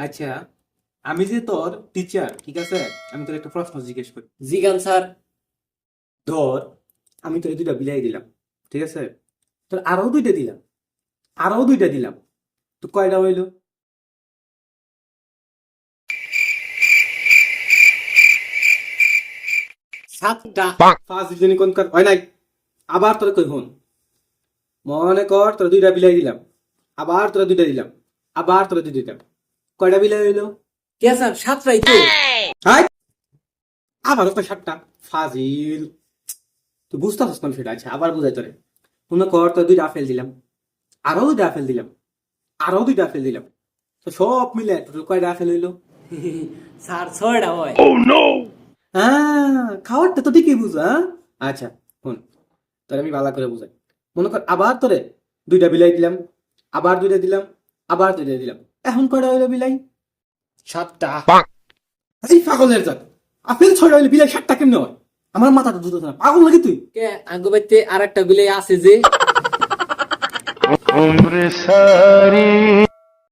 আচ্ছা, আমি যে তোর টিচার, ঠিক আছে, আমি তোর একটা প্রশ্ন জিজ্ঞেস করি। জিগান স্যার। ধর, আমি তোর দুইটা বিলাই দিলাম, ঠিক আছে, তোর আরো দুইটা দিলাম, আরো দুইটা দিলাম, তো কয়টা হইলো? সাতটা। ফার্স্ট ডিভিশন কোন কার হয় নাই? আবার তোর কই হন, মনে কর তোর দুইটা বিলাই দিলাম, আবার তোর দুইটা দিলাম, আবার তোর দুইটা দিলাম, কয়টা বিলাই হইলো? কে স্যার সাতটাই তো। হাই, আবার তো সাতটা। ফাজিল, তুই বুঝতে পারছিস না সেটা। আচ্ছা, আবার বুঝাই তোরে। মনে কর তোর দুইটা আপেল দিলাম, আরো দুইটা আপেল দিলাম, আরো দুইটা আপেল দিলাম, তো সব মিলে টোটাল কয়টা আপেল হইলো? স্যার ছয়টা হয়। হ্যাঁ, খাওয়ারটা তো ঠিকই বুঝা, হ্যাঁ? আচ্ছা, শোন, তোর আমি ভালো করে বুঝাই। মনে কর আবার তোরে দুইটা বিলাই দিলাম, আবার দুইটা দিলাম, আবার দুইটা দিলাম, এখন কয়টা হইলো বিলাই? সাতটা। এই পাগলের জাত, আপেল ছয়টা হইলে বিলাই সাতটা কেমনে হয়? আমার মাথাটা দুধ না, পাগল নাকি তুই? কে আঙ্গু বাইতে আর একটা বিলে আছে যে।